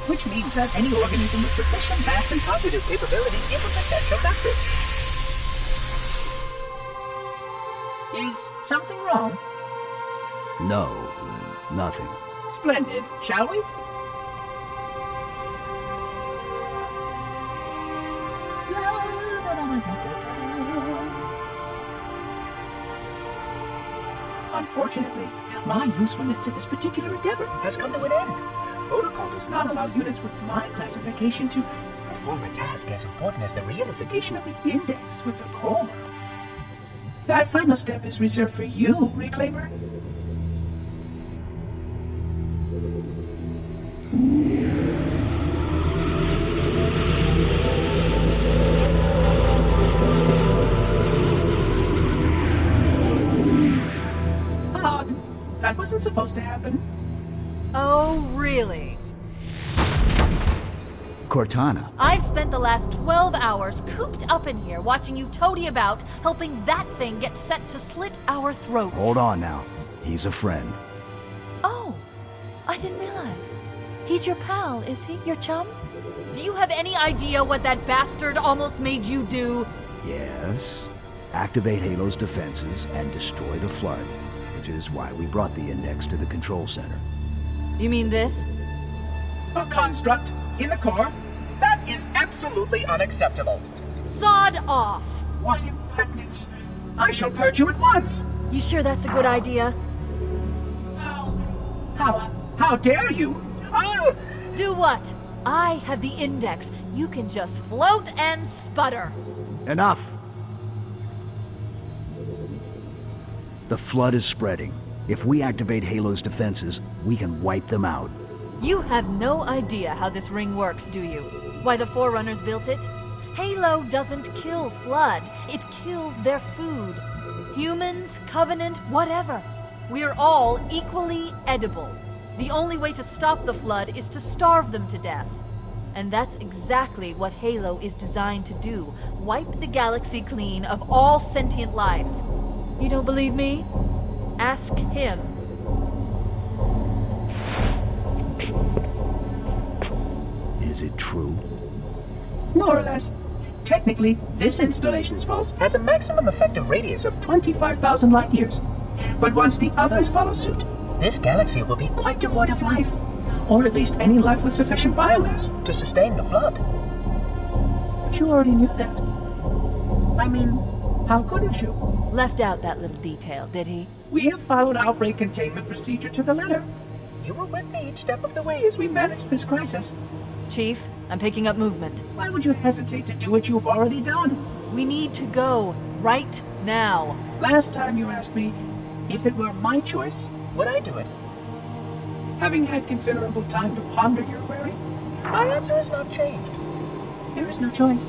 which means that any organism with sufficient mass and cognitive capability is a potential vector. Is something wrong? No, nothing. Splendid, shall we? Unfortunately, my usefulness to this particular endeavor has come to an end. Protocol does not allow units with my classification to perform a task as important as the reunification of the index with the core. That final step is reserved for you, Reclaimer. That wasn't supposed to happen. Oh, really? Cortana. I've spent the last 12 hours cooped up in here watching you toady about, helping that thing get set to slit our throats. Hold on now. He's a friend. Oh, I didn't realize. He's your pal, is he? Your chum? Do you have any idea what that bastard almost made you do? Yes. Activate Halo's defenses and destroy the Flood, which is why we brought the index to the control center. You mean this? A construct in the core? That is absolutely unacceptable. Sod off! What impertinence! I shall purge you at once! You sure that's a good idea? How dare you? Oh! Do what? I have the index. You can just float and sputter. Enough! The Flood is spreading. If we activate Halo's defenses, we can wipe them out. You have no idea how this ring works, do you? Why the Forerunners built it? Halo doesn't kill Flood. It kills their food. Humans, Covenant, whatever. We're all equally edible. The only way to stop the Flood is to starve them to death. And that's exactly what Halo is designed to do. Wipe the galaxy clean of all sentient life. You don't believe me? Ask him. Is it true? More or less. Technically, this installation's pulse has a maximum effective radius of 25,000 light years. But once the others follow suit, this galaxy will be quite devoid of life. Or at least any life with sufficient biomass to sustain the Flood. But you already knew that. I mean, how couldn't you? Left out that little detail, did he? We have followed outbreak containment procedure to the letter. You were with me each step of the way as we managed this crisis. Chief, I'm picking up movement. Why would you hesitate to do what you've already done? We need to go, right now. Last time you asked me, if it were my choice, would I do it? Having had considerable time to ponder your query, my answer has not changed. There is no choice.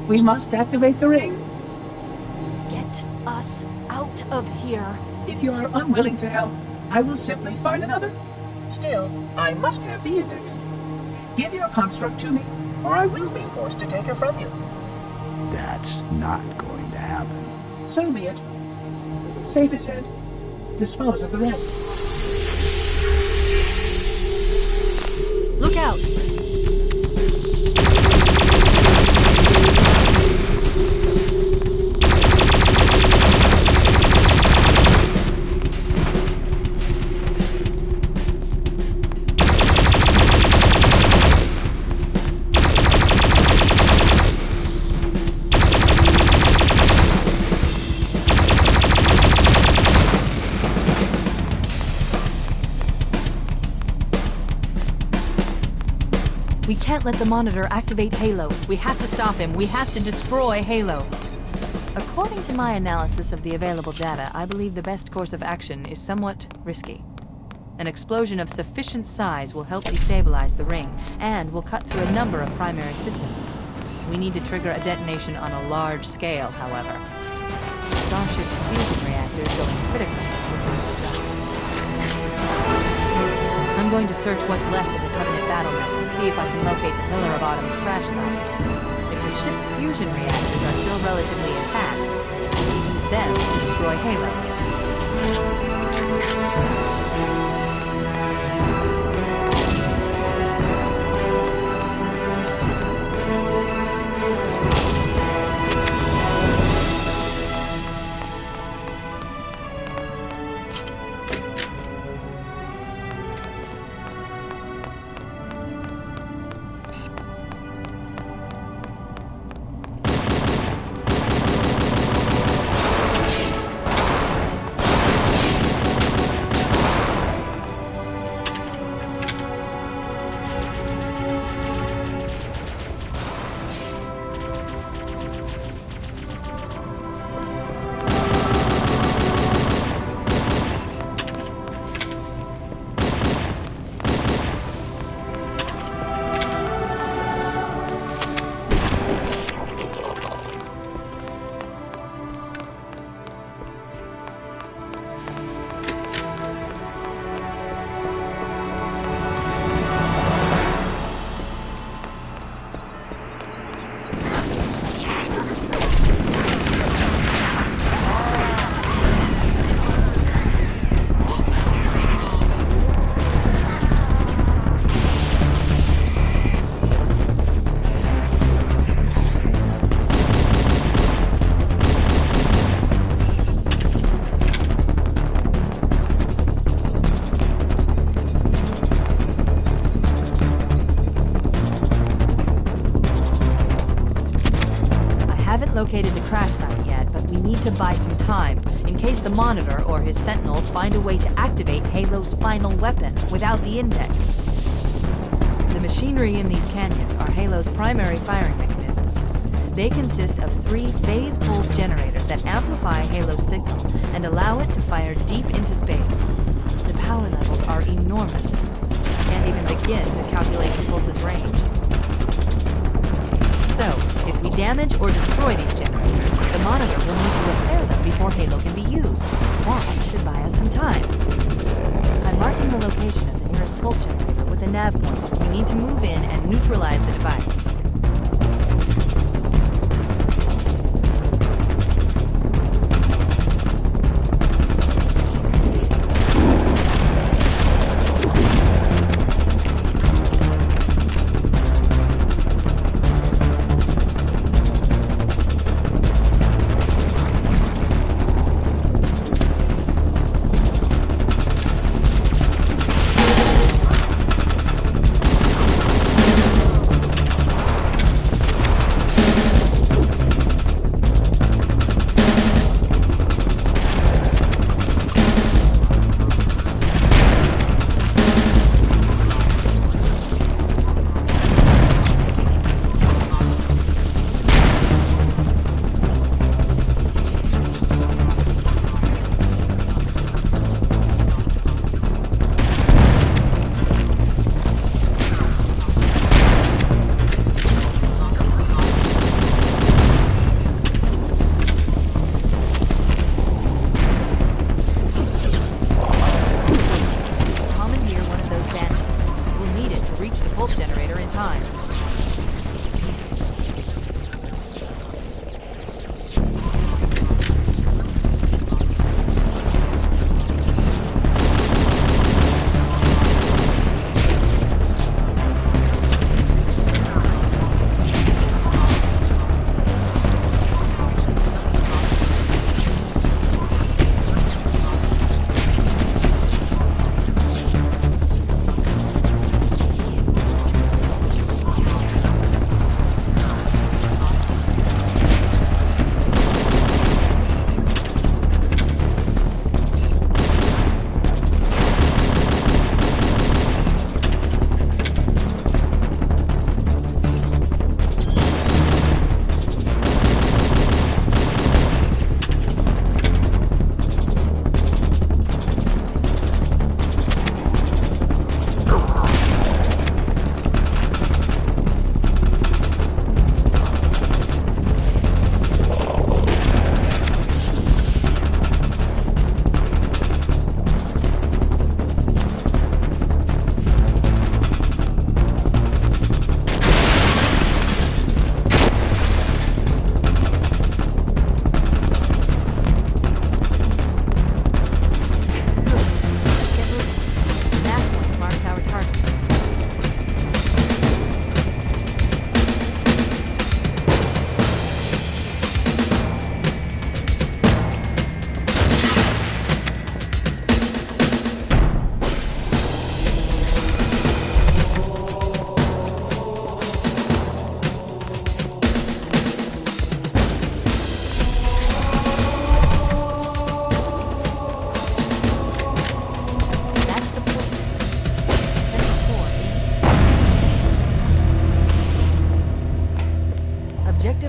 We must activate the ring. Get us out of here. If you are unwilling to help, I will simply find another. Still, I must have the index. Give your construct to me, or I will be forced to take her from you. That's not going to happen. So be it. Save his head. Dispose of the rest. Look out! We can't let the monitor activate Halo. We have to stop him. We have to destroy Halo. According to my analysis of the available data, I believe the best course of action is somewhat risky. An explosion of sufficient size will help destabilize the ring, and will cut through a number of primary systems. We need to trigger a detonation on a large scale, however. The Starship's fusion reactor is going critical. I'm going to search what's left of the Covenant battle map and see if I can locate the Pillar of Autumn's crash site. If the ship's fusion reactors are still relatively intact, we can use them to destroy Halo. located the crash site yet, but we need to buy some time in case the Monitor or his Sentinels find a way to activate Halo's final weapon without the index. The machinery in these canyons are Halo's primary firing mechanisms. They consist of 3 phase pulse generators that amplify Halo's signal and allow it to fire deep into space. The power levels are enormous. Can't even begin to calculate the pulse's range. So, if we damage or destroy these generators, the Monitor will need to repair them before Halo can be used. That should buy us some time. I'm marking the location of the nearest pulse generator with a nav point. We need to move in and neutralize the device.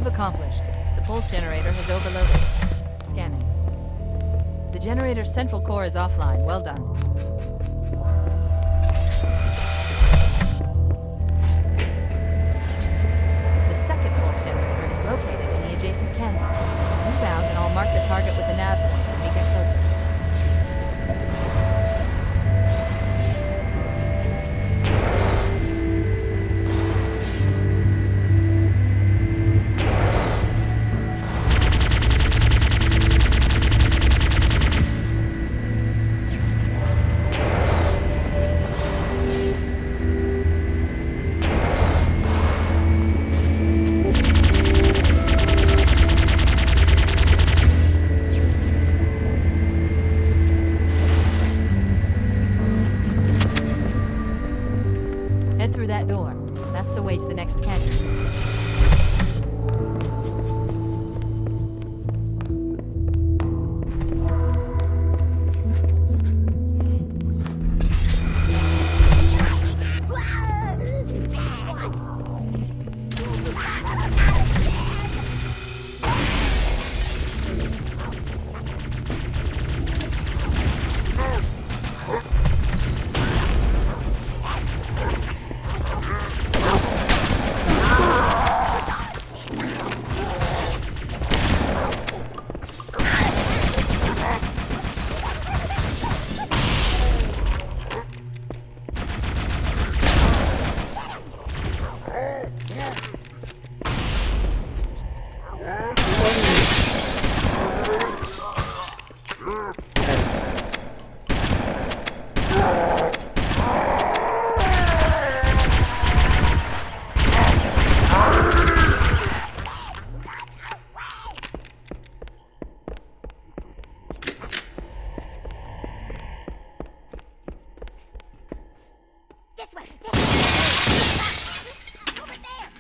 Accomplished. The pulse generator has overloaded. Scanning. The generator's central core is offline. Well done. The second pulse generator is located in the adjacent canyon. Move out and I'll mark the target with a nav point when we get closer. Head through that door. That's the way to the next canyon. This way! Over there!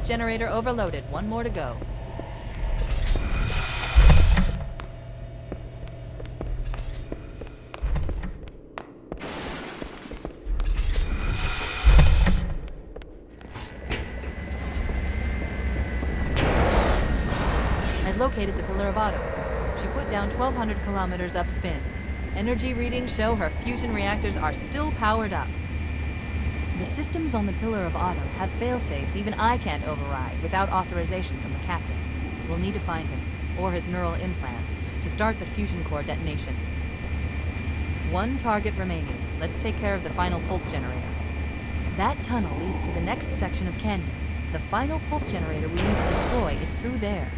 Pulse generator overloaded. One more to go. I've located the Pillar of Auto. She put down 1,200 kilometers upspin. Energy readings show her fusion reactors are still powered up. The systems on the Pillar of Auto have fail-safes even I can't override without authorization from the captain. We'll need to find him, or his neural implants, to start the fusion core detonation. One target remaining. Let's take care of the final pulse generator. That tunnel leads to the next section of canyon. The final pulse generator we need to destroy is through there.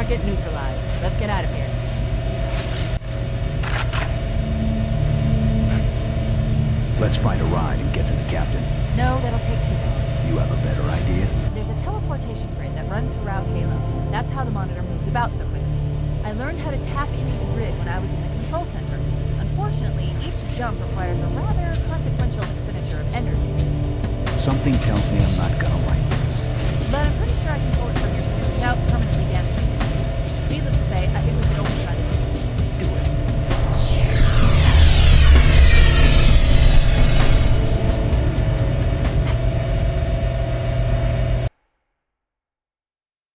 Target neutralized. Let's get out of here. Let's find a ride and get to the captain. No, that'll take too long. You have a better idea? There's a teleportation grid that runs throughout Halo. That's how the monitor moves about so quickly. I learned how to tap into the grid when I was in the control center. Unfortunately, each jump requires a rather consequential expenditure of energy. Something tells me I'm not gonna like this. But I'm pretty sure I can pull it from your